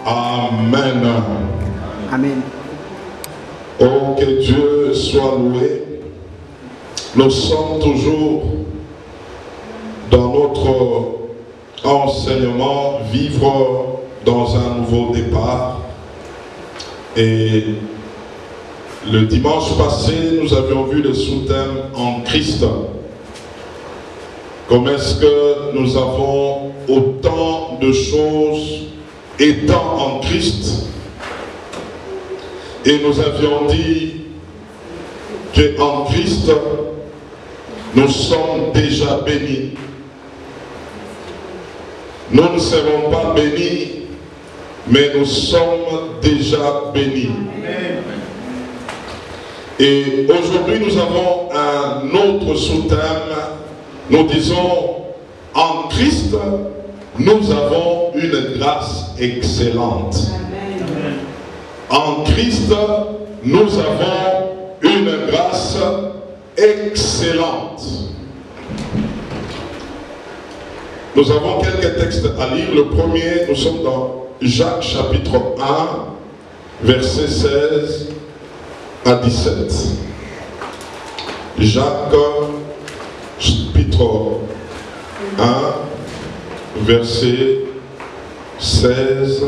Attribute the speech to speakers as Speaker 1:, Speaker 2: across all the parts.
Speaker 1: Amen.
Speaker 2: Amen.
Speaker 1: Oh, que Dieu soit loué. Nous sommes toujours dans notre enseignement, vivre dans un nouveau départ. Et le dimanche passé, nous avions vu le sous-thème en Christ. Comment est-ce que nous avons autant de choses étant en Christ? Et nous avions dit qu'en Christ, nous sommes déjà bénis. Nous ne serons pas bénis, mais nous sommes déjà bénis. Et aujourd'hui, nous avons un autre sous-thème. Nous disons, en Christ, nous avons une grâce excellente. En Christ, nous avons une grâce excellente. Nous avons quelques textes à lire. Le premier, nous sommes dans Jacques chapitre 1, versets 16 à 17. Jacques chapitre 1, versets 16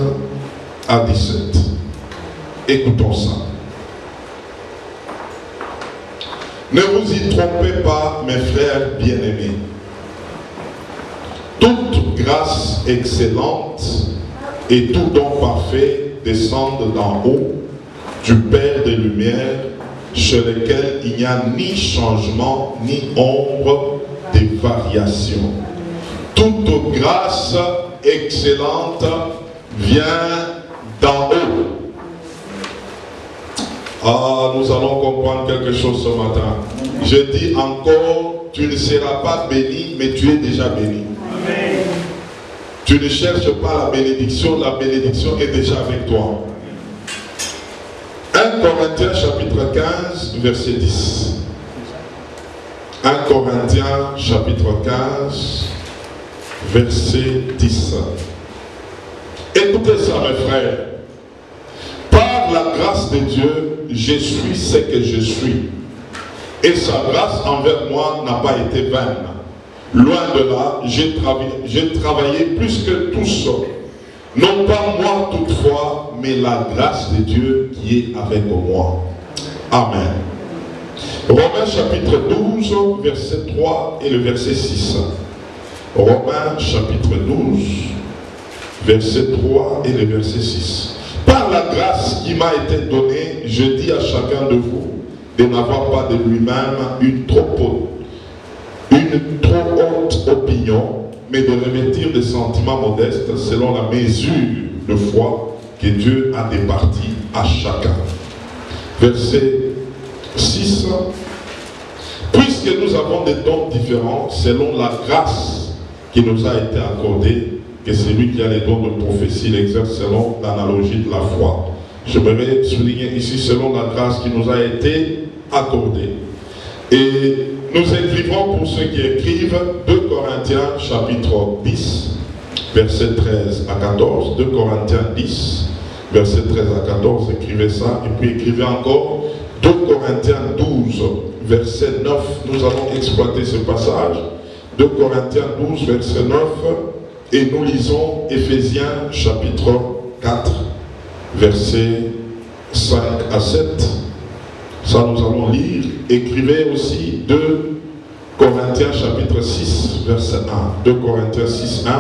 Speaker 1: à 17. Écoutons ça. Ne vous y trompez pas, mes frères bien-aimés. Toute grâce excellente et tout don parfait descendent d'en haut, du Père des Lumières, chez lequel il n'y a ni changement, ni ombre de variation. Toute grâce excellente vient d'en haut. Ah, nous allons comprendre quelque chose ce matin. Je dis encore, tu ne seras pas béni, mais tu es déjà béni. Amen. Tu ne cherches pas la bénédiction est déjà avec toi. 1 Corinthiens chapitre 15, verset 10. 1 Corinthiens chapitre 15, verset 10. Écoutez ça, mes frères. Par la grâce de Dieu, je suis ce que je suis. Et sa grâce envers moi n'a pas été vaine. Loin de là, j'ai travaillé plus que tous. Non pas moi toutefois, mais la grâce de Dieu qui est avec moi. Amen. Romains chapitre 12, verset 3 et le verset 6. Romains chapitre 12, verset 3 et le verset 6. Par la grâce qui m'a été donnée, je dis à chacun de vous de n'avoir pas de lui-même une trop haute opinion, mais de revêtir des sentiments modestes selon la mesure de foi que Dieu a départie à chacun. Verset 6. Puisque nous avons des dons différents selon la grâce qui nous a été accordée, que celui qui a les dons de prophétie l'exerce selon l'analogie de la foi. Je voudrais souligner ici selon la grâce qui nous a été accordée. Et nous écrivons pour ceux qui écrivent 2 Corinthiens chapitre 10, verset 13 à 14. 2 Corinthiens 10, verset 13 à 14, écrivez ça. Et puis écrivez encore 2 Corinthiens 12, verset 9. Nous allons exploiter ce passage. 2 Corinthiens 12, verset 9. Et nous lisons Éphésiens chapitre 4, versets 5 à 7. Ça nous allons lire. Écrivez aussi 2 Corinthiens chapitre 6, verset 1. 2 Corinthiens 6, 1.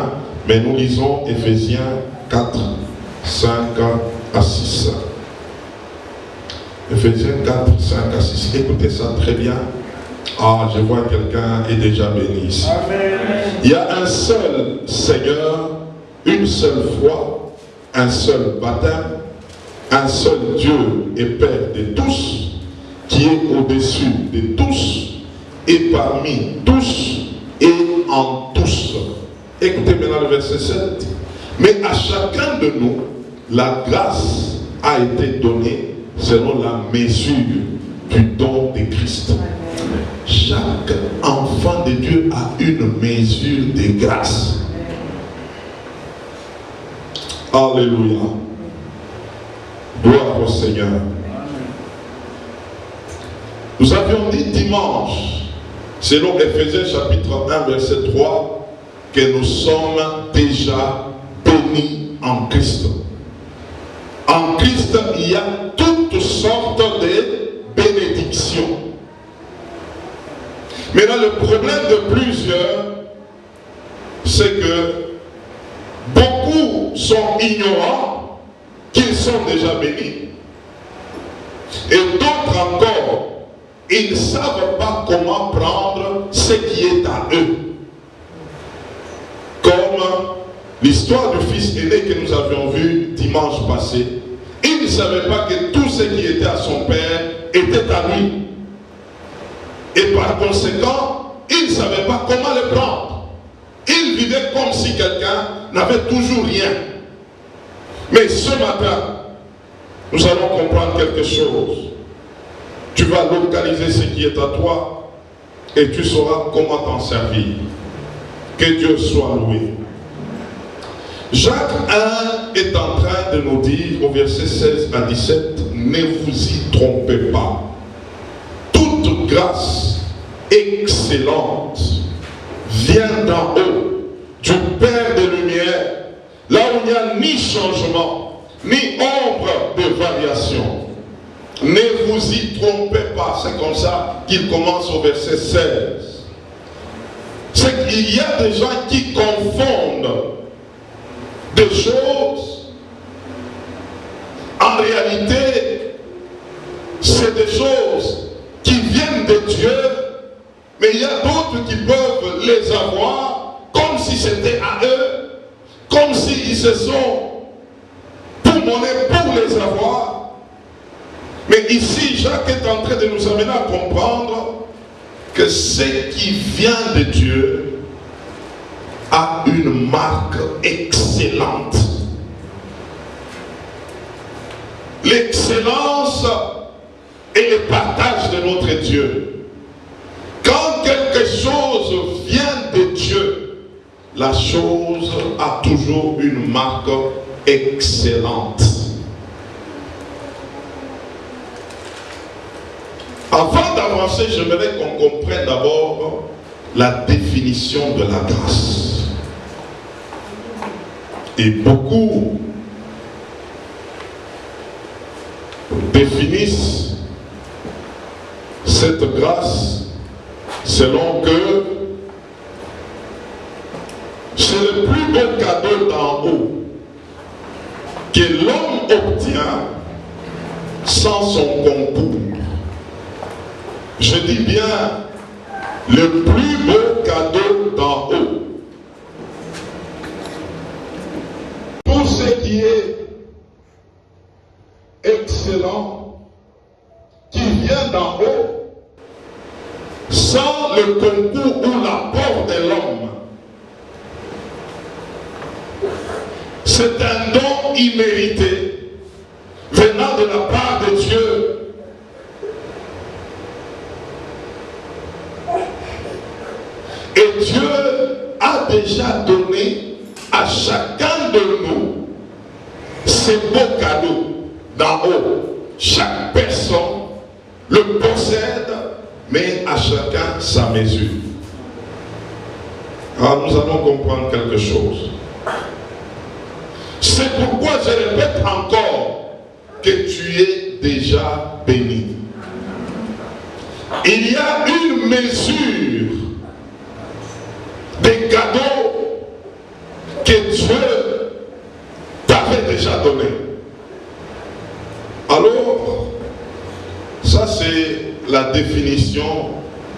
Speaker 1: Mais nous lisons Éphésiens 4, 5 à 6. Éphésiens 4, 5 à 6. Écoutez ça très bien. Ah, je vois quelqu'un est déjà béni ici. Amen. Il y a un seul Seigneur, une seule foi, un seul baptême, un seul Dieu et Père de tous, qui est au-dessus de tous et parmi tous et en tous. Écoutez maintenant le verset 7. Mais à chacun de nous, la grâce a été donnée selon la mesure du don de Christ. Chaque enfant de Dieu a une mesure de grâce. Alléluia. Gloire au Seigneur. Nous avions dit dimanche, selon Éphésiens chapitre 1, verset 3, que nous sommes déjà bénis en Christ. En Christ, il y a toutes sortes de bénédictions. Maintenant, le problème de plusieurs, c'est que beaucoup sont ignorants qu'ils sont déjà bénis. Et d'autres encore, ils ne savent pas comment prendre ce qui est à eux. Comme l'histoire du fils aîné que nous avions vu dimanche passé. Il ne savait pas que tout ce qui était à son père était à lui. Et par conséquent, il ne savait pas comment le prendre. Il vivait comme si quelqu'un n'avait toujours rien. Mais ce matin, nous allons comprendre quelque chose. Tu vas localiser ce qui est à toi et tu sauras comment t'en servir. Que Dieu soit loué. Jacques 1 est en train de nous dire au verset 16 à 17, ne vous y trompez pas. Toute grâce excellente vient d'en haut, du Père des Lumières, là où il n'y a ni changement, ni ombre de variation. Ne vous y trompez pas. C'est comme ça qu'il commence au verset 16. C'est qu'il y a des gens qui confondent des choses. En réalité, c'est des choses qui viennent de Dieu, mais il y a d'autres qui peuvent les avoir comme si c'était à eux, comme s'ils se sont pour monnaie pour les avoir. Mais ici, Jacques est en train de nous amener à comprendre que ce qui vient de Dieu a une marque excellente. L'excellence est le partage de notre Dieu. Quand quelque chose vient de Dieu, la chose a toujours une marque excellente. Avant d'avancer, j'aimerais qu'on comprenne d'abord la définition de la grâce. Et beaucoup définissent cette grâce selon que c'est le plus beau cadeau d'en haut que l'homme obtient sans son concours. Je dis bien le plus beau cadeau d'en haut. Tout ce qui est excellent, qui vient d'en haut, sans le concours ou l'apport de l'homme, c'est un don immérité venant de la part de Dieu. Et Dieu a déjà donné à chacun de nous ces beaux cadeaux d'en haut. Chaque personne le possède, mais à chacun sa mesure. Alors nous allons comprendre quelque chose. C'est pourquoi je répète encore que tu es déjà béni. Il y a une mesure des cadeaux que Dieu t'avait déjà donnés. Alors, ça c'est la définition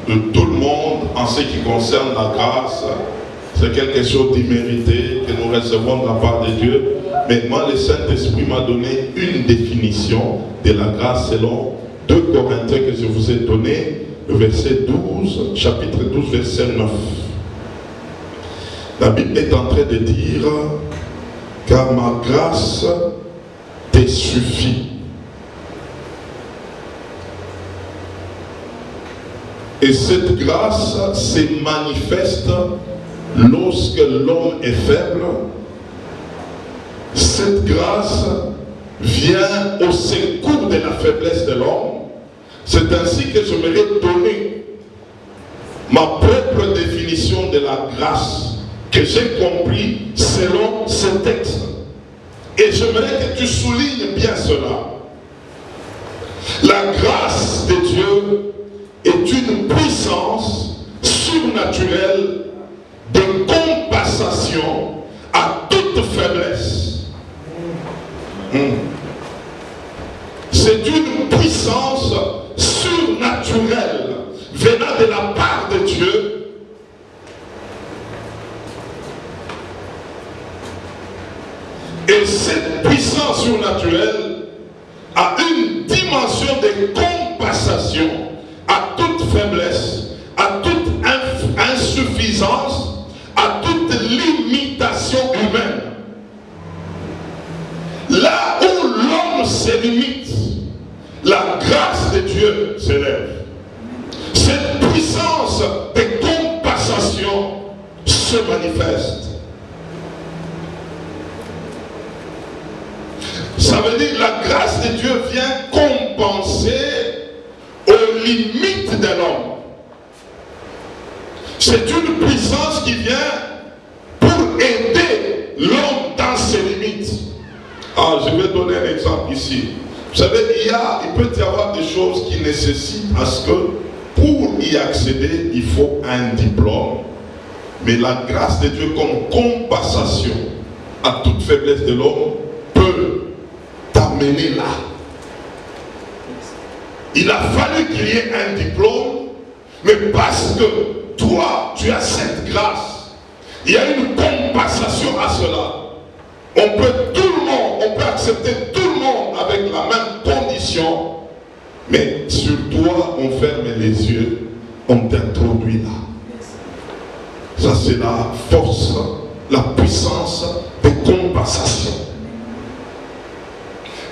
Speaker 1: de tout le monde en ce qui concerne la grâce. C'est quelque chose d'immérité que nous recevons de la part de Dieu. Mais moi, le Saint-Esprit m'a donné une définition de la grâce selon 2 Corinthiens que je vous ai donné, le verset 12, chapitre 12, verset 9. La Bible est en train de dire, car ma grâce te suffit. Et cette grâce se manifeste lorsque l'homme est faible. Cette grâce vient au secours de la faiblesse de l'homme. C'est ainsi que j'aimerais donner ma propre définition de la grâce que j'ai compris selon ce texte. Et j'aimerais que tu soulignes bien cela. La grâce de Dieu est une puissance surnaturelle de compensation à toute faiblesse. C'est une puissance surnaturelle venant de la part de Dieu et cette puissance surnaturelle a une dimension de compensation à toute faiblesse, à toute insuffisance, à toute limitation humaine. Là où l'homme se limite, la grâce de Dieu s'élève. Cette puissance de compensation se manifeste. Ça veut dire que la grâce de Dieu vient compenser aux limites de l'homme. C'est une puissance qui vient pour aider l'homme dans ses limites. Ah, je vais donner un exemple ici. Vous savez, il peut y avoir des choses qui nécessitent à ce que pour y accéder, il faut un diplôme. Mais la grâce de Dieu comme compensation à toute faiblesse de l'homme peut t'amener là. Il a fallu qu'il y ait un diplôme, mais parce que toi, tu as cette grâce, il y a une compensation à cela. On peut accepter tout le monde avec la même condition, mais sur toi, on ferme les yeux, on t'introduit là. Ça, c'est la force, la puissance de compensation.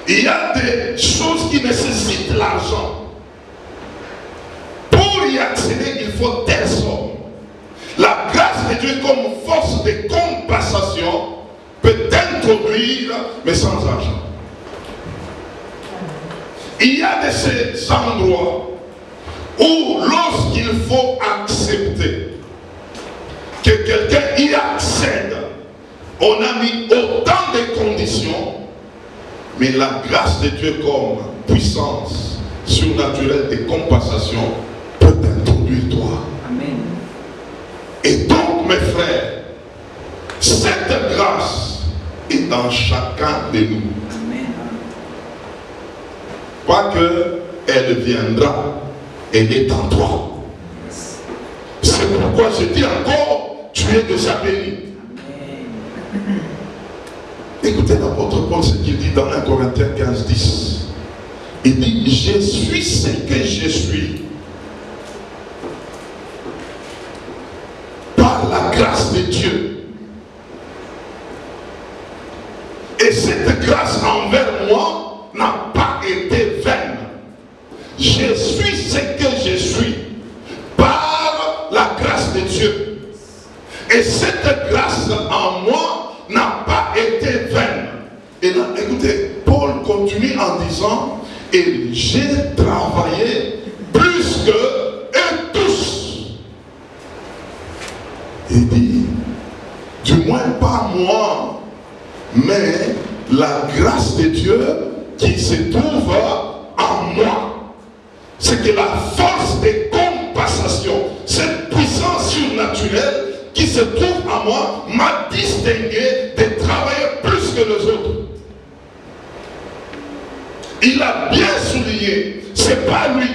Speaker 1: Il y a des choses qui nécessitent l'argent. Pour y accéder, il faut telle somme. La grâce de Dieu comme force de compensation peut t'introduire, mais sans argent. Il y a de ces endroits où lorsqu'il faut accepter que quelqu'un y accède, on a mis autant de conditions, mais la grâce de Dieu comme puissance surnaturelle de compensation peut t'introduire toi. Amen. Et donc mes frères, cette grâce est dans chacun de nous. Amen. Pas qu'elle viendra, elle est en toi. C'est pourquoi je dis encore, tu es déjà béni. Amen. Écoutez l'apôtre Paul ce qu'il dit dans 1 Corinthiens 15, 10. Il dit, je suis ce que je suis par la grâce de Dieu. Et cette grâce envers moi n'a pas été vaine. Je suis ce que je suis par la grâce de Dieu. Et cette grâce en moi n'a pas été vaine. Et là, écoutez, Paul continue en disant, et j'ai travaillé plus que eux tous. Il dit, du moins pas moi, mais la grâce de Dieu qui se trouve en moi. C'est que la force de compensation, cette puissance surnaturelle qui se trouve en moi, m'a distingué de travailler plus que les autres. Il a bien souligné, c'est pas lui,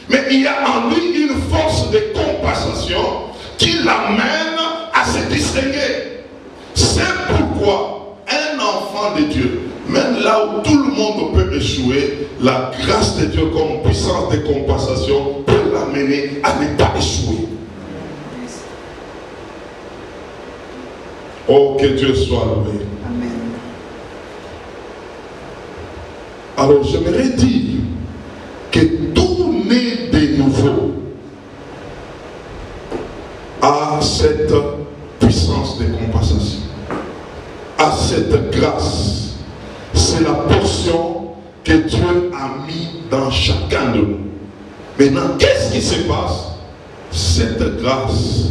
Speaker 1: mais il y a en lui une force de compensation qui l'amène à se distinguer. C'est pourquoi un enfant de Dieu, même là où tout le monde peut échouer, la grâce de Dieu comme puissance de compensation peut l'amener à ne pas échouer. Oh, que Dieu soit loué. Amen. Alors, j'aimerais dire que tout né de nouveau a cette puissance de compensation, a cette grâce. C'est la portion que Dieu a mis dans chacun de nous. Maintenant, qu'est-ce qui se passe? Cette grâce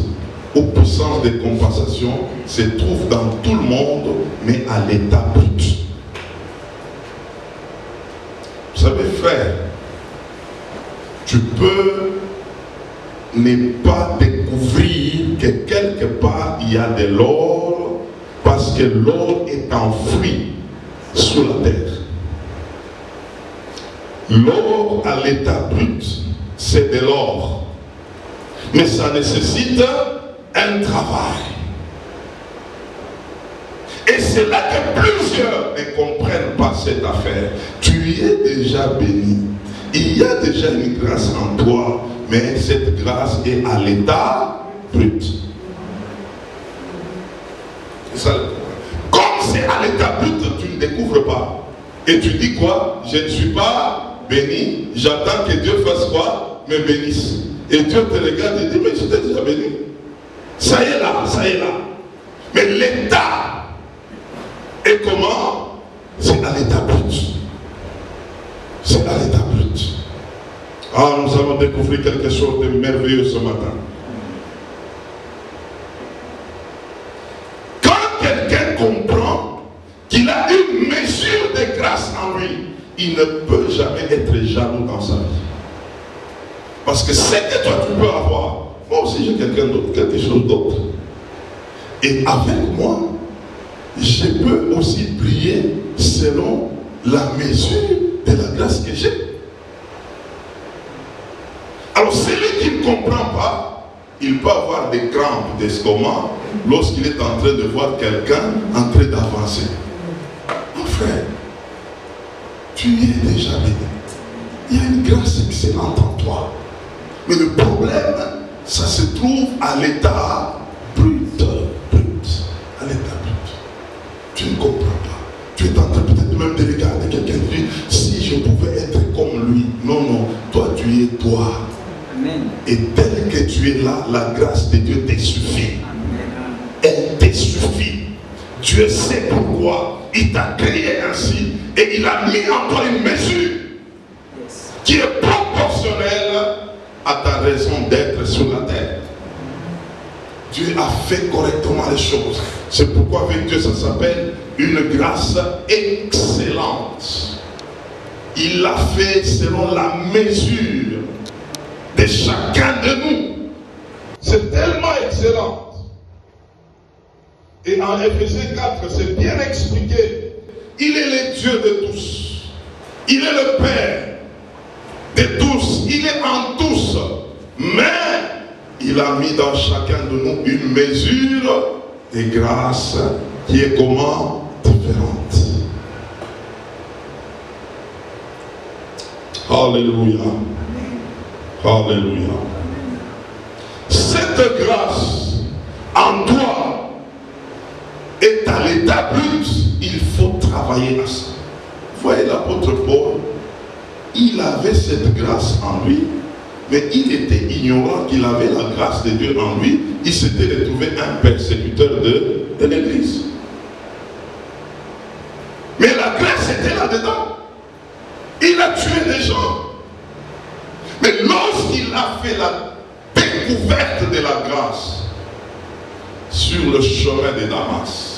Speaker 1: aux puissances de compensation se trouve dans tout le monde, mais à l'état brut. Vous savez, frère, tu peux ne pas découvrir que quelque part il y a de l'or, parce que l'or est enfoui sous la terre. L'or à l'état brut, c'est de l'or. Mais ça nécessite un travail. Et c'est là que plusieurs ne comprennent pas cette affaire. Tu es déjà béni. Il y a déjà une grâce en toi, mais cette grâce est à l'état brut. C'est ça le problème. Comme c'est à l'état brut, tu ne découvres pas. Et tu dis quoi? Je ne suis pas béni, j'attends que Dieu fasse quoi? Me bénisse. Et Dieu te regarde et dit, mais je t'ai déjà béni. Ça y est là, ça y est là. Mais l'état est comment? C'est à l'état brut. C'est à l'état brut. Ah, nous allons découvrir quelque chose de merveilleux ce matin. Quand quelqu'un comprend qu'il a une mesure de grâce en lui, il ne peut jamais être jaloux dans sa vie. Parce que ce que toi tu peux avoir, moi aussi j'ai quelqu'un d'autre, quelque chose d'autre. Et avec moi, je peux aussi prier selon la mesure de la grâce que j'ai. Alors celui qui ne comprend pas, il peut avoir des crampes d'estomac lorsqu'il est en train de voir quelqu'un en train d'avancer. Mon frère, tu es déjà béni. Il y a une grâce excellente en toi. Mais le problème, ça se trouve à l'état brut. À l'état brut. Tu ne comprends pas. Tu es en train peut-être même de regarder quelqu'un et dire, si je pouvais être comme lui. Non, non, toi tu es toi. Amen. Et tel que tu es là, la grâce de Dieu te suffit. Amen. Elle te suffit. Dieu sait pourquoi. Il t'a créé ainsi et il a mis en toi une mesure qui est proportionnelle à ta raison d'être sur la terre. Dieu a fait correctement les choses. C'est pourquoi avec Dieu ça s'appelle une grâce excellente. Il l'a fait selon la mesure de chacun de nous. C'est tellement excellent. Et en Éphésiens 4, c'est bien expliqué. Il est le Dieu de tous. Il est le Père de tous. Il est en tous. Mais il a mis dans chacun de nous une mesure de grâce qui est comment? Différente. Alléluia. Alléluia. Cette grâce en toi est à l'état brut. Il faut travailler à ça. Vous voyez l'apôtre Paul, il avait cette grâce en lui, mais il était ignorant qu'il avait la grâce de Dieu en lui. Il s'était retrouvé un persécuteur de l'église. Mais la grâce était là-dedans. Il a tué des gens. Mais lorsqu'il a fait la découverte de la grâce sur le chemin de Damas,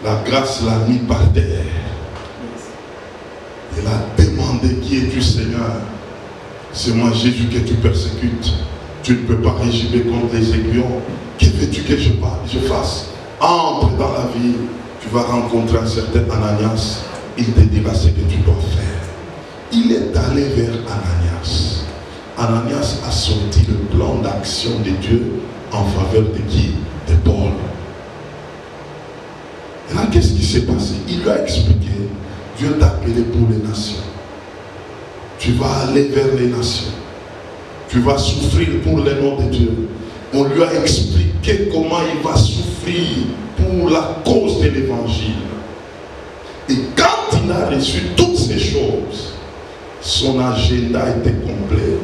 Speaker 1: la grâce l'a mis par terre. Il a demandé, qui es-tu, Seigneur? C'est moi Jésus que tu persécutes. Tu ne peux pas régimer contre les aiguillons. Que veux-tu que je fasse? Entre dans la vie, tu vas rencontrer un certain Ananias. Il te dira ce que tu dois faire. Il est allé vers Ananias. Ananias a sorti le plan d'action de Dieu en faveur de qui? De Paul. Et là, qu'est-ce qui s'est passé? Il lui a expliqué, Dieu t'a appelé pour les nations. Tu vas aller vers les nations. Tu vas souffrir pour le nom de Dieu. On lui a expliqué comment il va souffrir pour la cause de l'évangile. Et quand il a reçu toutes ces choses, son agenda était complet.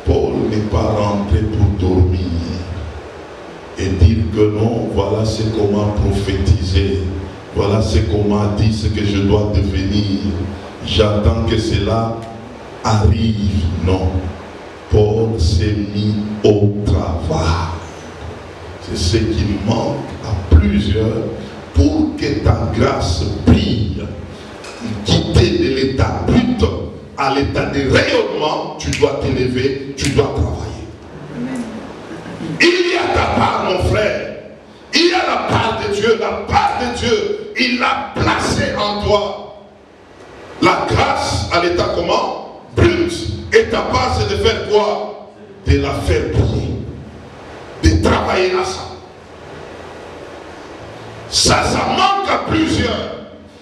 Speaker 1: Paul n'est pas rentré pour dormir et dire que non, voilà c'est comment prophétiser. Voilà c'est comment dire ce que je dois devenir. J'attends que cela arrive. Non. Paul s'est mis au travail. C'est ce qui manque à plusieurs pour que ta grâce brille. Quitter de l'état brut à l'état de rayonnement, tu dois t'élever, tu dois travailler. Amen. Il y a ta part, mon frère. Il y a la part de Dieu. La part de Dieu, il l'a placée en toi. La grâce à l'état comment? Brut. Et ta part, c'est de faire quoi? De la faire briller. De travailler à ça. Ça manque à plusieurs.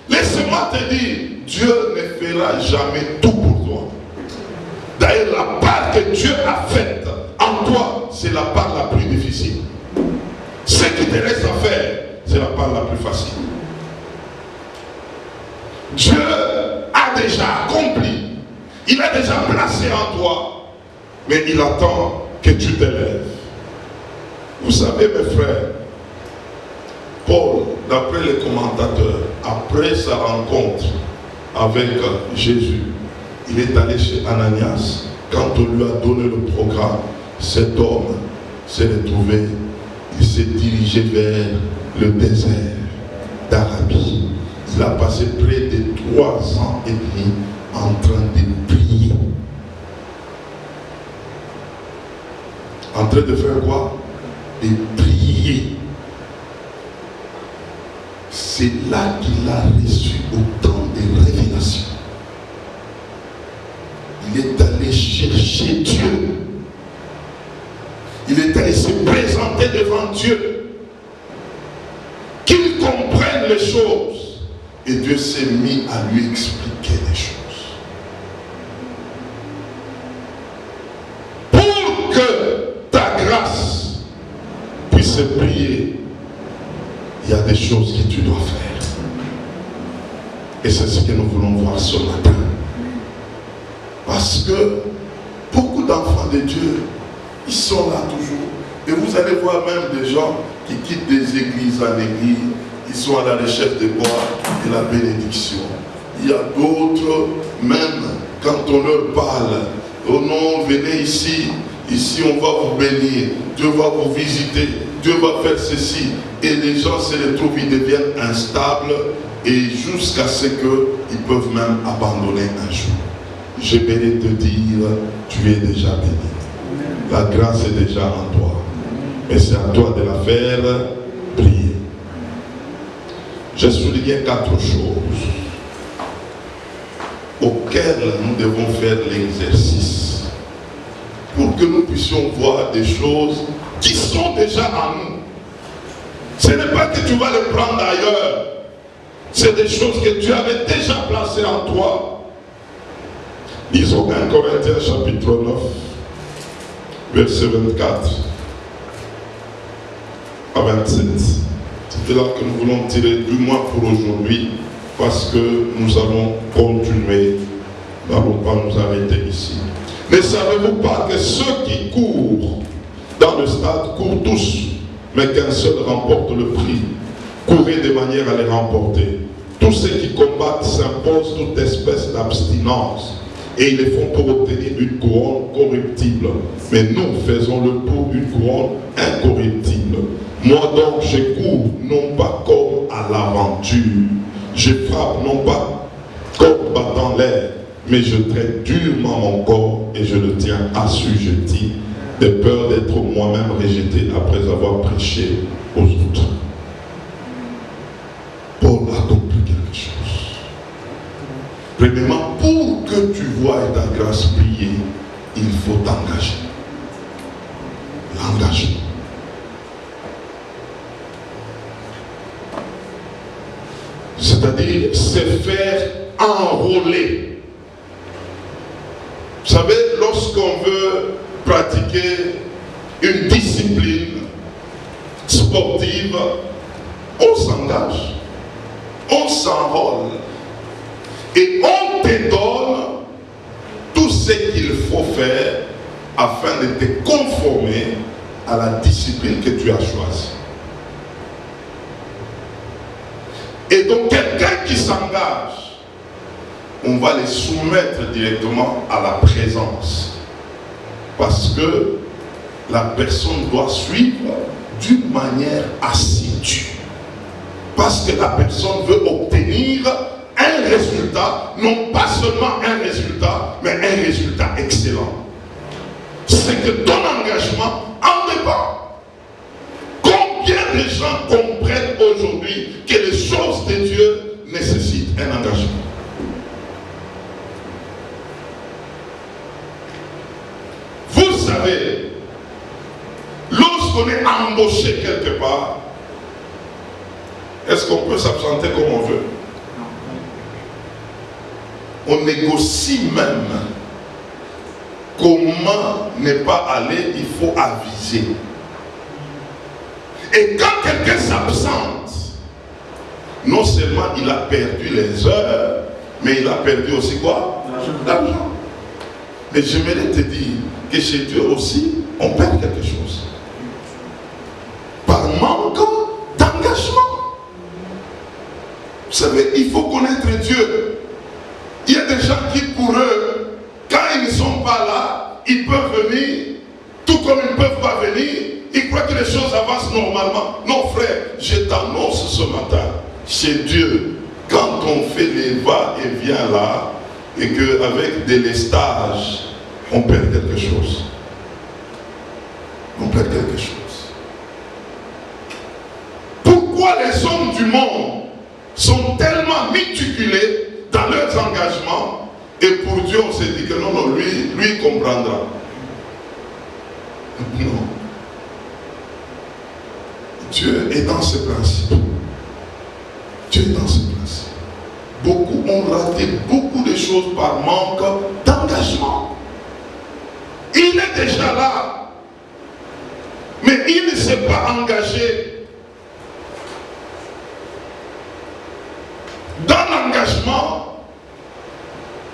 Speaker 1: Laisse-moi te dire, Dieu ne fera jamais tout pour toi. D'ailleurs, la part que Dieu a faite en toi, c'est la part la plus difficile. Ce qui te reste à faire, c'est la part la plus facile. Dieu a déjà accompli. Il a déjà placé en toi. Mais il attend que tu t'élèves. Vous savez, mes frères, Paul, d'après les commentateurs, après sa rencontre avec Jésus, il est allé chez Ananias. Quand on lui a donné le programme, cet homme s'est retrouvé, il s'est dirigé vers le désert d'Arabie. Il a passé près de 3 ans et demi en train de prier. En train de faire quoi? De prier. C'est là qu'il a reçu autant de révélations. Il est allé chercher Dieu. Il est allé se présenter devant Dieu. Qu'il comprenne les choses. Et Dieu s'est mis à lui expliquer les choses. Pour que ta grâce puisse briller, il y a des choses que tu dois faire. Et c'est ce que nous voulons voir ce matin. Parce que beaucoup d'enfants de Dieu, ils sont là toujours. Et vous allez voir même des gens qui quittent des églises en église. Ils sont à la recherche de quoi? De la bénédiction. Il y a d'autres, même quand on leur parle, oh non, venez ici, ici on va vous bénir, Dieu va vous visiter, Dieu va faire ceci. Et les gens se retrouvent, ils deviennent instables et jusqu'à ce qu'ils peuvent même abandonner un jour. Je vais te dire, tu es déjà béni. La grâce est déjà en toi. Mais c'est à toi de la faire briller. J'ai souligné 4 choses auxquelles nous devons faire l'exercice pour que nous puissions voir des choses qui sont déjà en nous. Ce n'est pas que tu vas les prendre ailleurs. C'est des choses que Dieu avait déjà placées en toi. Lisons 1 Corinthiens chapitre 9, verset 24 à 27. C'est là que nous voulons tirer du moins pour aujourd'hui, parce que nous allons continuer. Nous n'allons pas nous arrêter ici. Ne savez-vous pas que ceux qui courent dans le stade courent tous, mais qu'un seul remporte le prix? Courez de manière à les remporter. Tous ceux qui combattent s'imposent toute espèce d'abstinence, et ils le font pour obtenir une couronne corruptible. Mais nous faisons-le pour une couronne incorruptible. Moi donc je cours non pas comme à l'aventure. Je frappe non pas comme battant l'air, mais je traite durement mon corps et je le tiens assujetti, de peur d'être moi-même rejeté après avoir prêché aux autres. Paul a compris quelque chose. Premièrement, pour que tu vois ta grâce briller, il faut t'engager. L'engagement. C'est-à-dire se faire enrôler. Vous savez, lorsqu'on veut pratiquer une discipline sportive, on s'engage, on s'enrôle et on te donne tout ce qu'il faut faire afin de te conformer à la discipline que tu as choisie. Et donc quelqu'un qui s'engage, on va les soumettre directement à la présence. Parce que la personne doit suivre d'une manière assidue. Parce que la personne veut obtenir un résultat, non pas seulement un résultat, mais un résultat excellent. C'est que ton engagement en dépend. Combien de gens comprennent aujourd'hui que les choses de Dieu nécessitent un engagement? Vous savez, lorsqu'on est embauché quelque part, est-ce qu'on peut s'absenter comme on veut? On négocie même comment ne pas aller, il faut aviser. Et quand quelqu'un s'absente, non seulement il a perdu les heures, mais il a perdu aussi quoi? L'argent. Mais j'aimerais te dire que chez Dieu aussi, on perd quelque chose. Par manque d'engagement. Vous savez, il faut connaître Dieu. Il y a des gens qui, pour eux, quand ils ne sont pas là, ils peuvent venir, tout comme ils ne peuvent pas venir, ils croient que les choses avancent normalement. Non, frère, je t'annonce ce matin, chez Dieu, quand on fait les va-et-vient là, et qu'avec des lestages, on perd quelque chose. On perd quelque chose. Pourquoi les hommes du monde sont tellement méticulés dans leurs engagements, et pour Dieu on s'est dit que non, non, lui il comprendra. Non. Dieu est dans ses principes. Dieu est dans ses principes. Beaucoup ont raté beaucoup de choses par manque d'engagement. Il est déjà là, mais il ne s'est pas engagé. Dans l'engagement,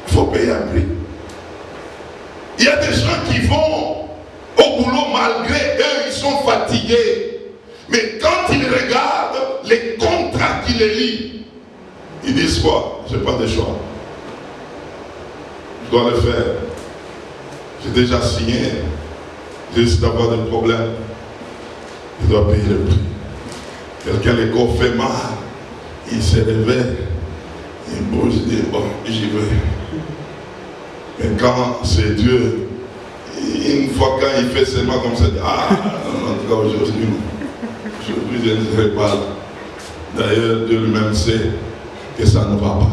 Speaker 1: il faut payer un prix. Il y a des gens qui vont au boulot malgré eux, ils sont fatigués. Mais quand ils regardent les contrats qui les lient, ils disent quoi? Je n'ai pas de choix. Je dois le faire. J'ai déjà signé. J'ai juste d'avoir des problèmes. Je dois payer le prix. Quelqu'un le corps fait mal. Il se réveille. Il bouge, il dit, bon, j'y vais. Mais quand c'est Dieu, une fois quand il fait seulement comme ça, il dit, ah, en tout cas aujourd'hui, je ne serai pas là. D'ailleurs, Dieu lui-même sait que ça ne va pas.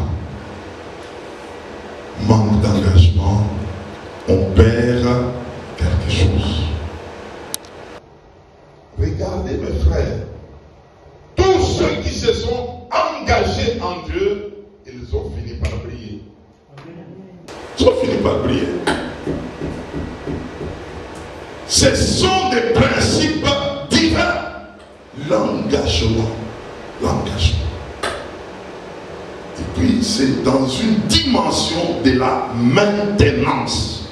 Speaker 1: Manque d'engagement, on perd quelque chose. Regardez mes frères, tous ceux qui se sont engagés en Dieu, ils ont fini par briller. Ils ont fini par briller. Ce sont des principes divins. L'engagement. L'engagement. Et puis c'est dans une dimension de la maintenance.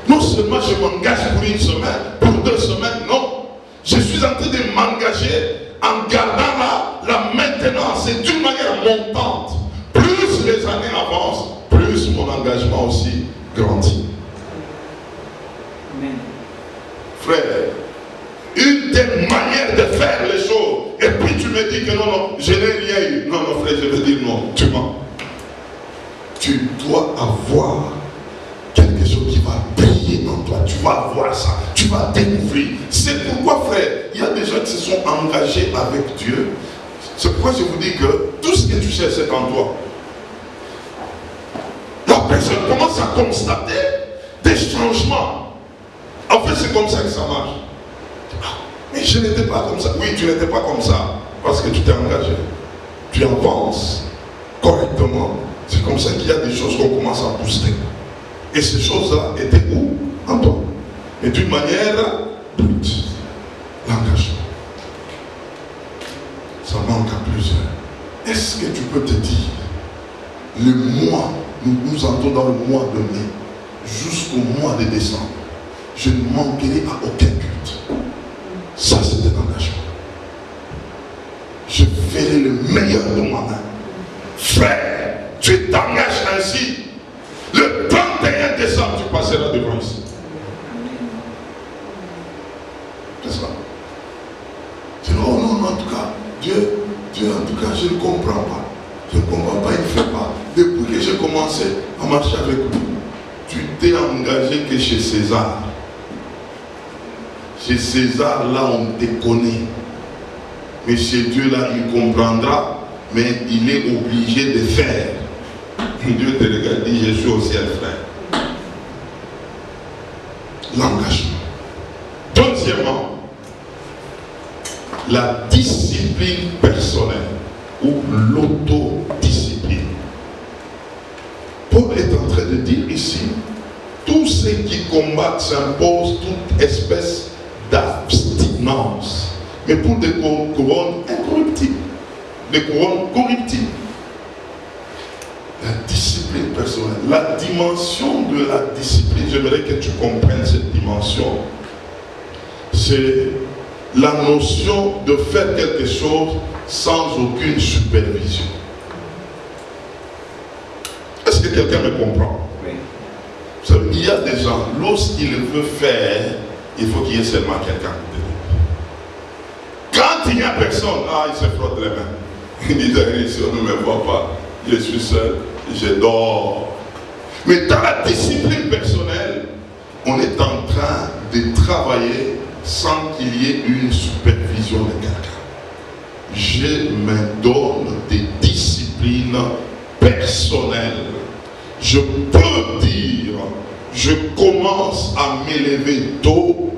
Speaker 1: Non seulement je m'engage pour une semaine, pour 2 semaines, non. Je suis en train de m'engager en gardant la maintenance. C'est d'une manière montante. Plus les années avancent, plus mon engagement aussi grandit. Amen. Frère, une des manières de faire les choses, et puis tu me dis que non, non, je n'ai rien eu. Non, non, frère, je veux dire non, tu mens. Tu dois avoir quelque chose qui va briller en toi. Tu vas voir ça, tu vas découvrir. C'est pourquoi, frère, il y a des gens qui se sont engagés avec Dieu. C'est pourquoi je vous dis que tout ce que tu cherches, c'est en toi. La personne commence à constater des changements. En fait, c'est comme ça que ça marche. Mais je n'étais pas comme ça. Oui, tu n'étais pas comme ça parce que tu t'es engagé. Tu avances correctement. C'est comme ça qu'il y a des choses qu'on commence à booster. Et ces choses-là étaient où? En toi. Et d'une manière brute. L'engagement. Ça manque à plusieurs. Est-ce que tu peux te dire, le mois, nous entrons dans le mois de mai, jusqu'au mois de décembre, je ne manquerai à aucun culte. Ça, c'est un engagement. Je ferai le meilleur de moi-même ça. Je dis, oh non, en tout cas, Dieu, en tout cas, je ne comprends pas. Je ne comprends pas, il ne fait pas. Depuis que j'ai commencé à marcher avec lui, tu t'es engagé que chez César. Chez César, là, on te connaît. Mais chez Dieu, là, il comprendra, mais il est obligé de faire. Dieu te regarde et dit, je suis au ciel, frère. L'engagement. Deuxièmement, la discipline personnelle ou l'autodiscipline. Paul est en train de dire ici, tous ceux qui combattent s'imposent toute espèce d'abstinence, mais pour des couronnes incorruptibles, des couronnes corruptibles. La discipline personnelle, la dimension de la discipline, j'aimerais que tu comprennes cette dimension. C'est la notion de faire quelque chose sans aucune supervision. Est-ce que quelqu'un me comprend? Oui. Vous savez, il y a des gens, lorsqu'il veut faire, il faut qu'il y ait seulement quelqu'un à côté de lui. Quand il n'y a personne, il se frotte les mains. Il dit, si on ne me voit pas, je suis seul, je dors. Mais dans la discipline personnelle, on est en train de travailler sans qu'il y ait une supervision de quelqu'un. Je me donne des disciplines personnelles. Je peux dire, je commence à m'élever tôt.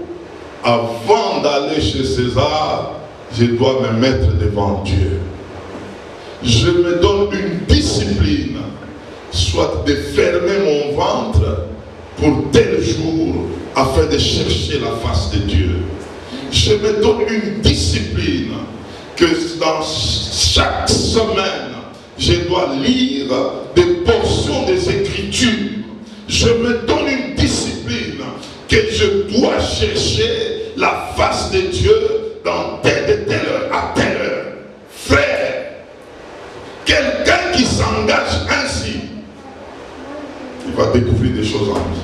Speaker 1: Avant d'aller chez César, je dois me mettre devant Dieu. Je me donne une discipline, soit de fermer mon ventre pour tel jour, afin de chercher la face de Dieu. Je me donne une discipline que dans chaque semaine, je dois lire des portions des Écritures. Je me donne une discipline que je dois chercher la face de Dieu dans telle et telle heure, à telle heure. Frère, quelqu'un qui s'engage ainsi, il va découvrir des choses en lui.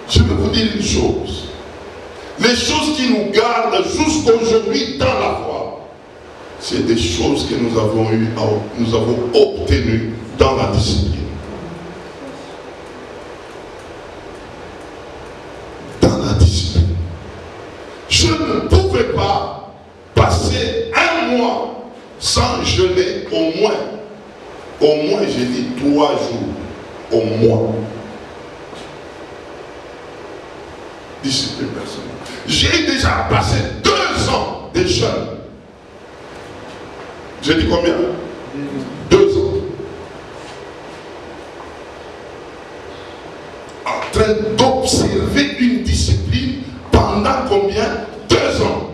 Speaker 1: Je vais vous dire une chose. Les choses qui nous gardent jusqu'aujourd'hui dans la foi, c'est des choses que nous avons obtenues dans la discipline. Dans la discipline. Je ne pouvais pas passer un mois sans jeûner au moins j'ai dit 3 jours, au moins. Discipline personnelle. J'ai déjà passé 2 ans de jeûne. J'ai dit combien? 2 ans. En train d'observer une discipline pendant combien? 2 ans.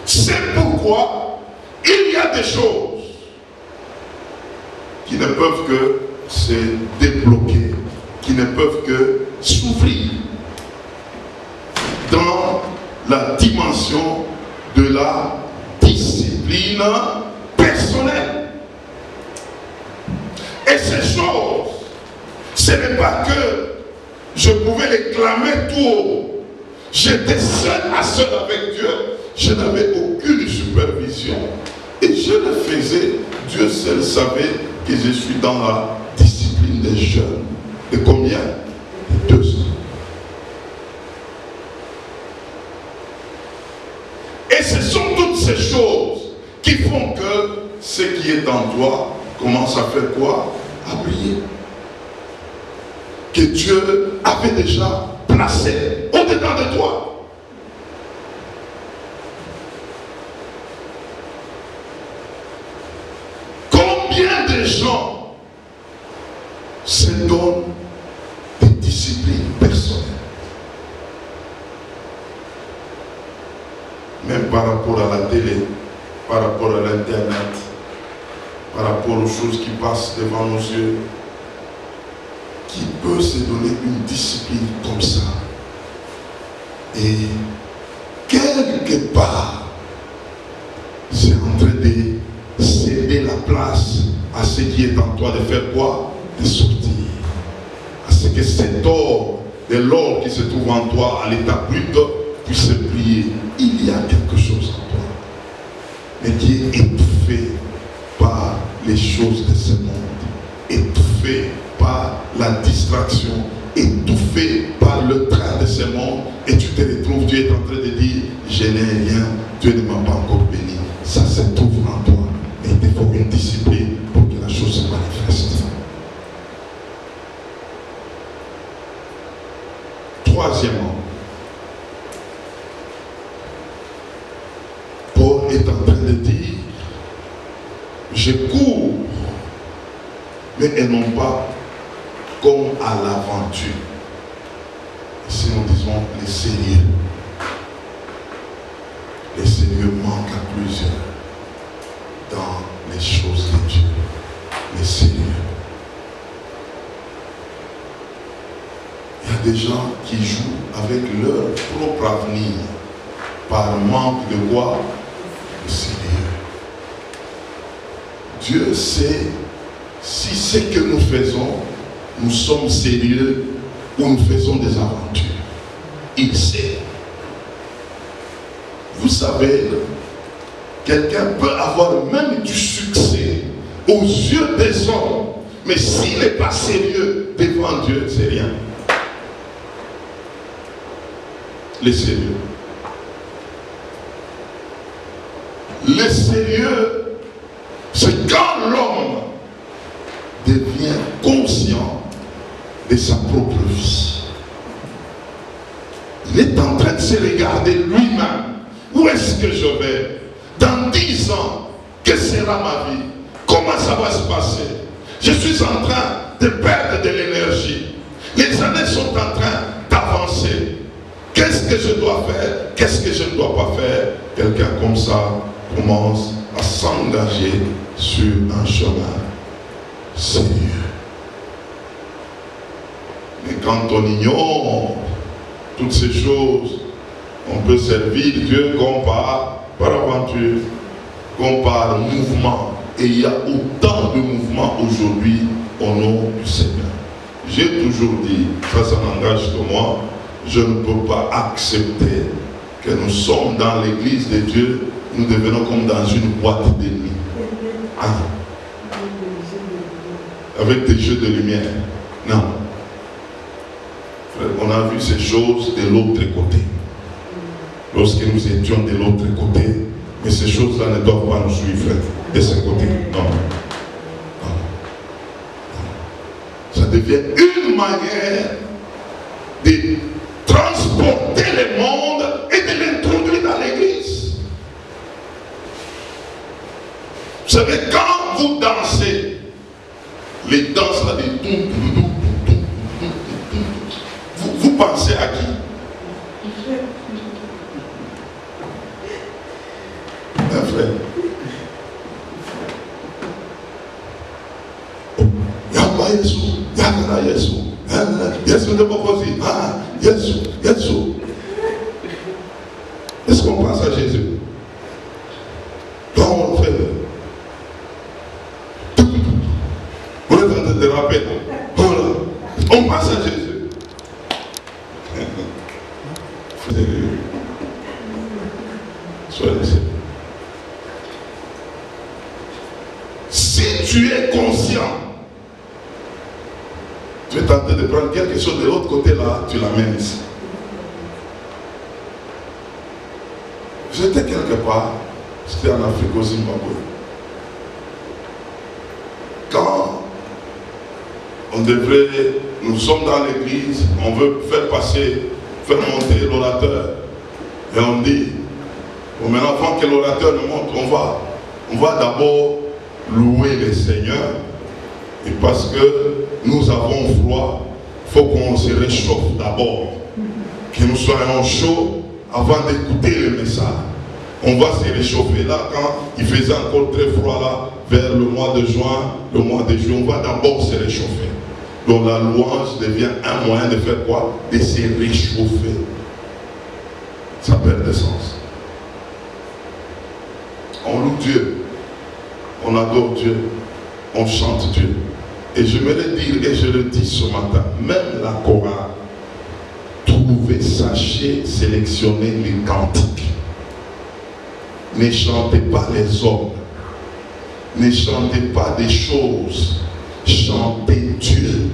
Speaker 1: C'est pourquoi il y a des choses qui ne peuvent que se débloquer, qui ne peuvent que s'ouvrir dans la dimension de la discipline personnelle. Et ces choses, ce n'est pas que je pouvais les clamer tout haut. J'étais seul avec Dieu. Je n'avais aucune supervision. Et je le faisais. Dieu seul savait que je suis dans la discipline des jeunes. De combien? 2 ans. Et ce sont toutes ces choses qui font que ce qui est en toi commence à faire quoi? À briller. Que Dieu avait déjà placé au-dedans de toi. Combien de gens se donnent des disciplines personnelles, même par rapport à la télé, par rapport à l'internet, par rapport aux choses qui passent devant nos yeux, qui peut se donner une discipline comme ça. Et quelque part, c'est en train de céder la place à ce qui est en toi de faire quoi? De sortir. À ce que cet or de l'or qui se trouve en toi à l'état brut puisse briller. Il y a quelque chose en toi, mais qui est étouffé par les choses de ce monde, étouffé par la distraction, étouffé par le train de ce monde, et tu te retrouves, tu es en train de dire, je n'ai rien, Dieu ne m'a pas encore béni. Ça se trouve en toi, mais il te faut une discipline pour que la chose se manifeste. Troisièmement, Paul est en train de dire, je cours, mais elles n'ont pas comme à l'aventure. Ici nous disons les sérieux. Les sérieux manquent à plusieurs dans les choses de Dieu. Les sérieux. Il y a des gens qui jouent avec leur propre avenir par manque de quoi? De sérieux. Dieu sait si ce que nous faisons, nous sommes sérieux ou nous faisons des aventures. Il sait. Vous savez, quelqu'un peut avoir même du succès aux yeux des hommes, mais s'il n'est pas sérieux devant Dieu, c'est rien. Les sérieux. Les sérieux, c'est quand l'homme devient conscient de sa propre vie. Il est en train de se regarder lui-même. Où est-ce que je vais? Dans 10 ans, que sera ma vie? Comment ça va se passer? Je suis en train de perdre de l'énergie. Les années sont en train d'avancer. Qu'est-ce que je dois faire? Qu'est-ce que je ne dois pas faire? Quelqu'un comme ça commence à s'engager sur un chemin sérieux. Mais quand on ignore toutes ces choses, on peut servir Dieu comme par aventure, comme par mouvement. Et il y a autant de mouvements aujourd'hui au nom du Seigneur. J'ai toujours dit, ça n'engage que moi, je ne peux pas accepter que nous sommes dans l'église de Dieu, nous devenons comme dans une boîte de nuit. Ah. Avec des jeux de lumière. Non. On a vu ces choses de l'autre côté. Lorsque nous étions de l'autre côté, mais ces choses-là ne doivent pas nous suivre de ce côté. Non. Non. Ça devient une manière de transporter le monde et de l'introduire dans l'église. Vous savez, quand vous dansez, les danses là, vous pensez à qui? Un frère. Yamba Yesu, Yakana Yesu, Yesu de Bokosi, Yesu. Est-ce qu'on pense à Jésus? Quand on fait, on est en train de rappeler, on pense à Jésus. Soyez sérieux. Si tu es conscient, tu es tenté de prendre quelque chose de l'autre côté là, tu l'amènes ici. J'étais quelque part, c'était en Afrique au Zimbabwe. Quand nous sommes dans l'église, on veut faire monter l'orateur. Et on dit, bon, maintenant avant que l'orateur ne monte, on va d'abord louer le Seigneur. Et parce que nous avons froid, il faut qu'on se réchauffe d'abord. Que nous soyons chauds avant d'écouter le message. On va se réchauffer là quand il faisait encore très froid là, vers le mois de juin, le mois de juillet, on va d'abord se réchauffer. Donc la louange devient un moyen de faire quoi? De se réchauffer. Ça perd de sens. On loue Dieu, on adore Dieu, on chante Dieu. Et je me le dis et je le dis ce matin, même la chorale, sachez sélectionner les cantiques. Ne chantez pas les hommes. Ne chantez pas des choses. Chantez Dieu.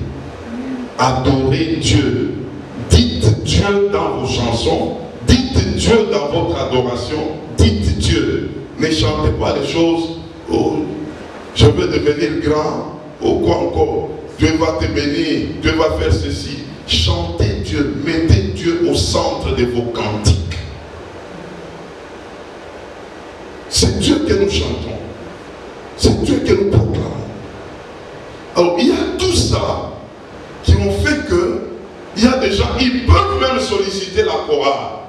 Speaker 1: Adorez Dieu. Dites Dieu dans vos chansons. Dites Dieu dans votre adoration. Dites Dieu. Ne chantez pas les choses. Oh, je veux devenir grand. Oh, quoi encore? Dieu va te bénir. Dieu va faire ceci. Chantez Dieu. Mettez Dieu au centre de vos cantiques. C'est Dieu que nous chantons. C'est Dieu que nous proclamons. Alors, il y a tout ça qui ont fait que il y a des gens, ils peuvent même solliciter la chorale.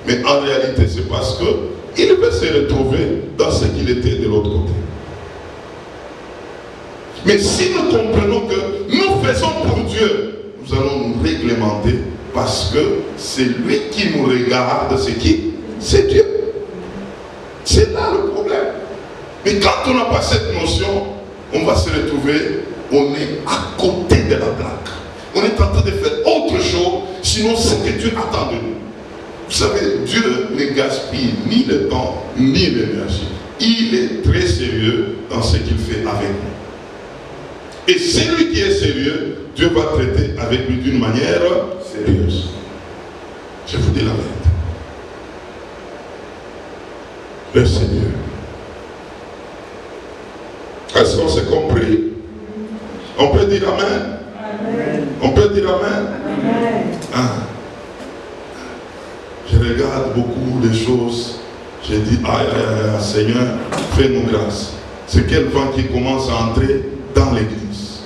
Speaker 1: Mais en réalité, c'est parce qu'ils veulent se retrouver dans ce qu'il était de l'autre côté. Mais si nous comprenons que nous faisons pour Dieu, nous allons nous réglementer parce que c'est lui qui nous regarde, c'est qui? C'est Dieu. C'est là le problème. Mais quand on n'a pas cette notion, on va se retrouver, on est à côté de la plaque. On est en train de faire autre chose, sinon ce que Dieu attend de nous. Vous savez, Dieu ne gaspille ni le temps, ni l'énergie. Il est très sérieux dans ce qu'il fait avec nous. Et celui qui est sérieux, Dieu va traiter avec lui d'une manière sérieuse. Je vous dis la vérité. Le Seigneur. Est-ce qu'on s'est compris? On peut dire Amen? Amen. On peut dire Amen? Amen. Ah. Je regarde beaucoup de choses. Je dis, aïe, aïe, aïe, Seigneur, fais-nous grâce. C'est quel vent qui commence à entrer dans l'église?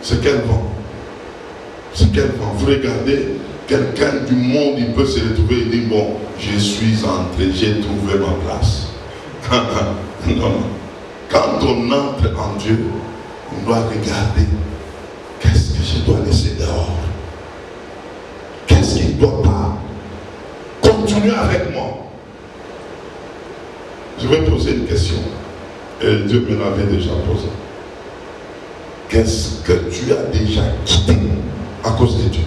Speaker 1: C'est quel vent? C'est quel vent? Vous regardez, quelqu'un du monde, il peut se retrouver et dire, bon, je suis entré, j'ai trouvé ma place. Non, non. Quand on entre en Dieu, on doit regarder, qu'est-ce que je dois laisser dehors? Qu'est-ce qui ne doit pas continuer avec moi? Je vais poser une question. Et Dieu me l'avait déjà posée. Qu'est-ce que tu as déjà quitté à cause de Dieu?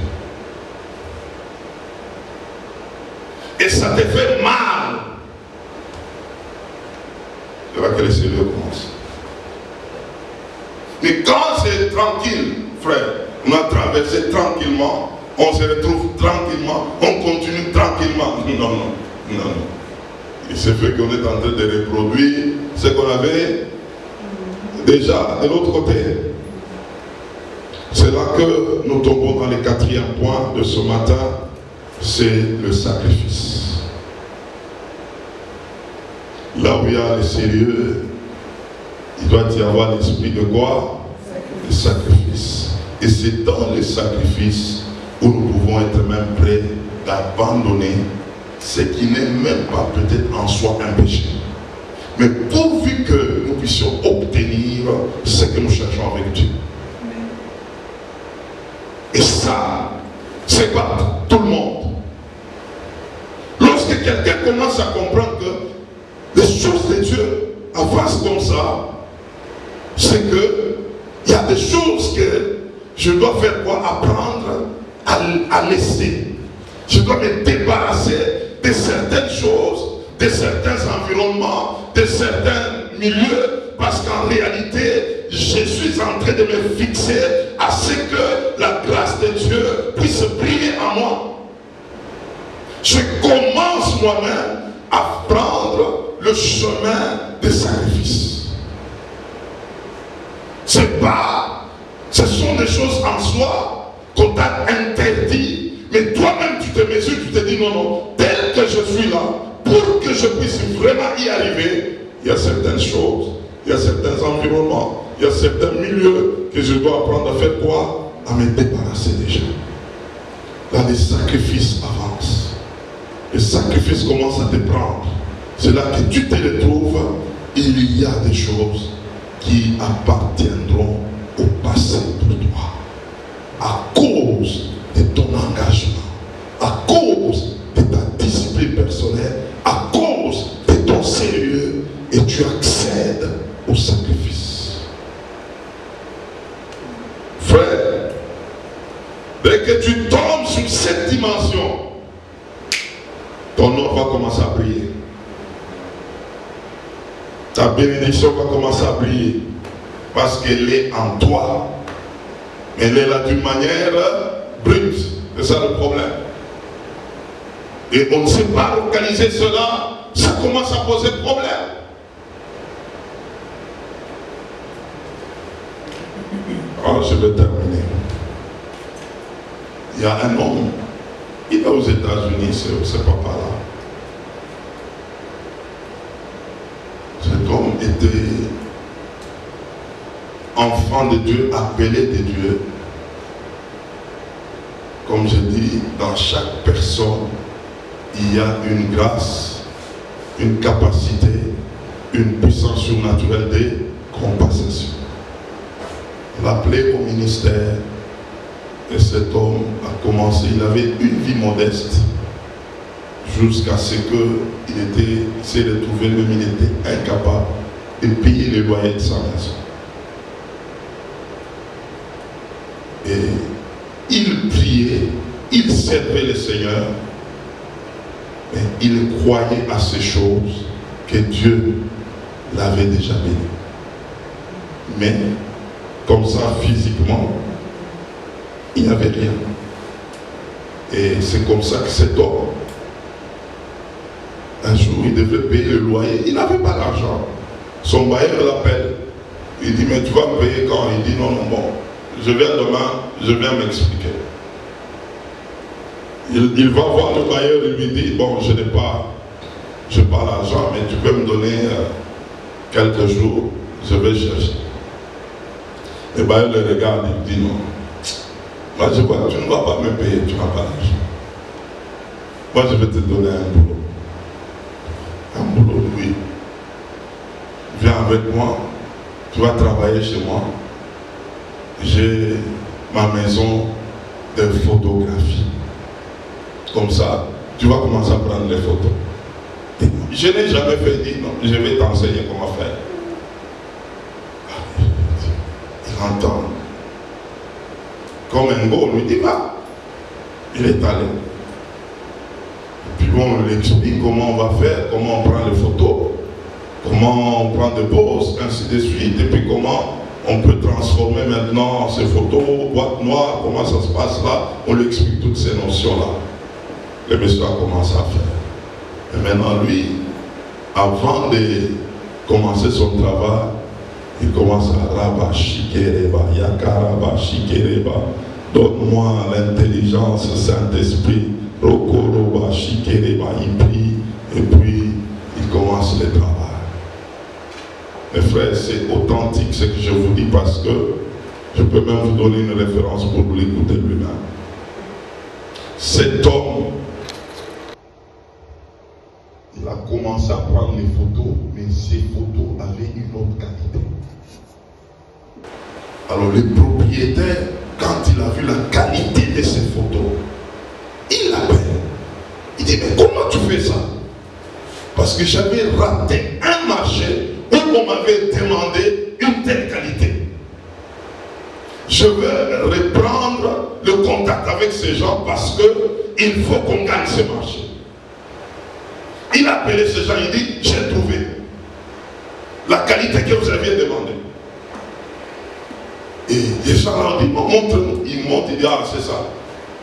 Speaker 1: Et ça te fait mal. C'est là que le Seigneur commence. Mais quand c'est tranquille, frère, on a traversé tranquillement, on se retrouve tranquillement, on continue tranquillement. Non, non, non, non. Il se fait qu'on est en train de reproduire ce qu'on avait déjà de l'autre côté. C'est là que nous tombons dans le quatrième point de ce matin, c'est le sacrifice. Là où il y a le sérieux, il doit y avoir l'esprit de quoi? Le sacrifice. Et c'est dans le sacrifice où nous pouvons être même prêts d'abandonner ce qui n'est même pas peut-être en soi un péché. Mais pourvu que nous puissions obtenir ce que nous cherchons avec Dieu. Et ça, c'est pas tout le monde. Lorsque quelqu'un commence à comprendre que les choses de Dieu avancent comme ça, c'est que il y a des choses que je dois faire quoi? Apprendre à laisser. Je dois me débarrasser de certaines choses, de certains environnements, de certains milieux, parce qu'en réalité, je suis en train de me fixer à ce que la grâce de Dieu puisse briller en moi. Je commence moi-même à prendre le chemin des sacrifices. Ce sont des choses en soi qu'on t'a interdit, mais toi-même tu te mesures, tu te dis non, non, tel que je suis là, pour que je puisse vraiment y arriver, il y a certaines choses, il y a certains environnements, il y a certains milieux que je dois apprendre à faire quoi? À me débarrasser déjà. Là, les sacrifices avancent. Les sacrifices commencent à te prendre. C'est là que tu te retrouves, il y a des choses qui appartiendront au passé pour toi. À cause de ton engagement, à cause de ta discipline personnelle, à cause de ton sérieux, et tu accèdes au sacrifice. Frère, dès que tu tombes sur cette dimension, ton nom va commencer à briller. Ta bénédiction va commencer à briller. Parce qu'elle est en toi. Mais elle est là d'une manière brute. C'est ça le problème. Et on ne sait pas localiser cela. Ça commence à poser problème. Alors je vais terminer. Il y a un homme, il est aux États-Unis, c'est pas par là. Cet homme était enfant de Dieu, appelé de Dieu. Comme je dis, dans chaque personne, il y a une grâce, une capacité, une puissance surnaturelle de compensation. L'appelé au ministère, et cet homme a commencé, il avait une vie modeste, jusqu'à ce qu'il s'est retrouvé, même il était incapable de payer le loyer de sa maison. Et il priait, il servait le Seigneur, mais il croyait à ces choses que Dieu l'avait déjà béni. Mais, comme ça, physiquement, il n'y avait rien. Et c'est comme ça que cet homme, un jour, il devait payer le loyer. Il n'avait pas d'argent. Son bailleur l'appelle. Il dit, mais tu vas me payer quand? Il dit, non, bon, je viens demain, je viens m'expliquer. Il va voir le bailleur et lui dit, bon, je n'ai pas l'argent, mais tu peux me donner quelques jours, je vais chercher. Le bailleur le regarde et dit, non, moi je vois, tu ne vas pas me payer, tu n'as pas l'argent. Moi je vais te donner un boulot. Un boulot, oui. Viens avec moi, tu vas travailler chez moi. J'ai ma maison de photographie. Comme ça, tu vas commencer à prendre les photos. Et je n'ai jamais fait dire, non, je vais t'enseigner comment faire. Il entend. Comme un beau, on lui dit, va. Il est allé. Et puis bon, on lui explique comment on va faire, comment on prend les photos, comment on prend des poses, ainsi de suite, et puis comment on peut transformer maintenant ces photos, boîte noire, comment ça se passe là. On lui explique toutes ces notions-là. Le monsieur a commencé à faire. Et maintenant, lui, avant de commencer son travail, il commence à Rabashikereba, Yakarabashikereba. Donne-moi l'intelligence, Saint-Esprit. Rokorobashikereba. Il prie et puis il commence le travail. Mes frères, c'est authentique ce que je vous dis parce que je peux même vous donner une référence pour vous l'écouter lui-même. Cet homme, il a commencé à prendre les photos, mais ces photos avaient une autre qualité. Alors le propriétaire, quand il a vu la qualité de ces photos, il l'appelle. Il dit, mais comment tu fais ça? Parce que j'avais raté un marché où on m'avait demandé une telle qualité. Je veux reprendre le contact avec ces gens parce qu'il faut qu'on gagne ce marché. Il a appelé ces gens, il dit, j'ai trouvé la qualité que vous aviez demandée. Et les gens leur disent, montre-nous. Il monte, il dit, ah c'est ça.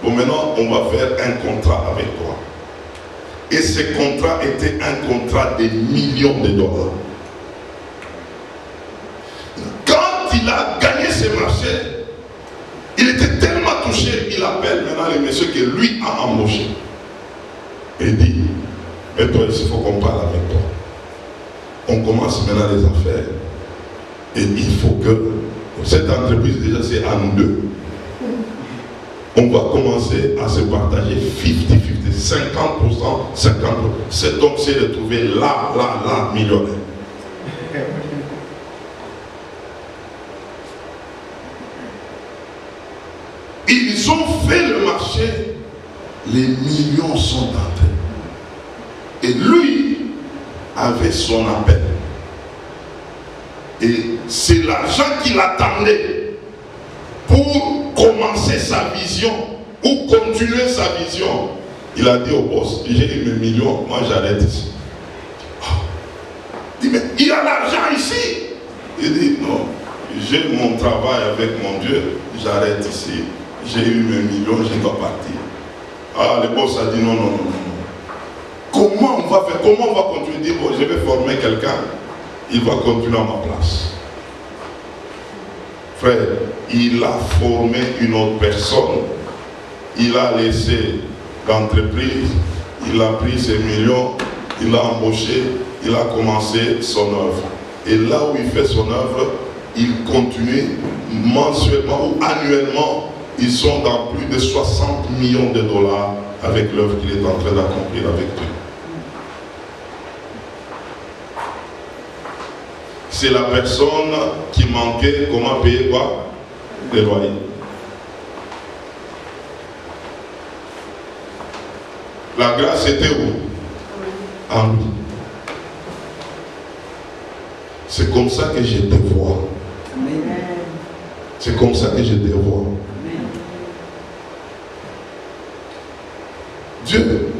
Speaker 1: Bon, maintenant, on va faire un contrat avec toi. Et ce contrat était un contrat de millions de dollars. Quand il a gagné ce marché, il était tellement touché, il appelle maintenant le monsieur que lui a embauché. Et il dit, mais toi, il faut qu'on parle avec toi. On commence maintenant les affaires. Et il faut que cette entreprise, déjà, c'est à nous deux. On va commencer à se partager 50-50, 50%, 50%. Cet homme s'est retrouvé là, millionnaire. Ils ont fait le marché, les millions sont entrés. Et lui avait son appel. Et c'est l'argent qu'il attendait pour commencer sa vision ou continuer sa vision. Il a dit au boss, j'ai eu mes millions, moi j'arrête ici. Il dit, mais il y a l'argent ici. Il dit, non, j'ai mon travail avec mon Dieu, j'arrête ici. J'ai eu mes millions, je dois partir. Ah, le boss a dit, non, non, non, non. Comment on va faire? Comment on va continuer? Il dit, bon, je vais former quelqu'un, il va continuer à ma place. Frère, il a formé une autre personne, il a laissé l'entreprise, il a pris ses millions, il a embauché, il a commencé son œuvre. Et là où il fait son œuvre, il continue mensuellement ou annuellement, ils sont dans plus de 60 millions de dollars avec l'œuvre qu'il est en train d'accomplir avec Dieu. C'est la personne qui manquait, comment payer quoi? Les loyers. La grâce était où? En lui. C'est comme ça que je te vois. C'est comme ça que je te vois. Dieu,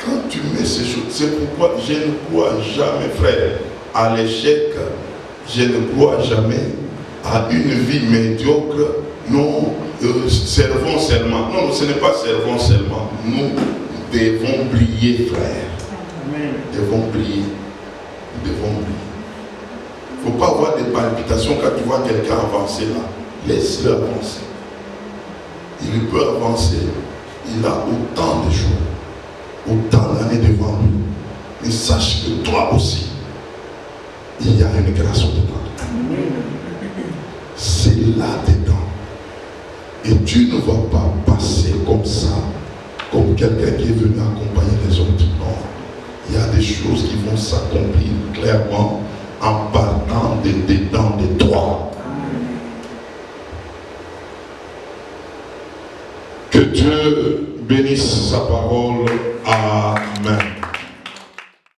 Speaker 1: quand tu mets ces choses, c'est pourquoi je ne crois jamais, frère, à l'échec. Je ne crois jamais à une vie médiocre. Non, servons seulement. Non, ce n'est pas servons seulement. Nous devons briller, frère. Nous devons briller. Nous devons briller. Il ne faut pas avoir des palpitations quand tu vois quelqu'un avancer là. Laisse-le avancer. Il peut avancer. Il a autant de jours, autant d'années devant lui. Mais sache que toi aussi, il y a une grâce au-dedans. C'est là-dedans. Et tu ne vas pas passer comme ça, comme quelqu'un qui est venu accompagner les autres. Non. Il y a des choses qui vont s'accomplir clairement en partant de dedans de toi. Que Dieu bénisse sa parole. Amen.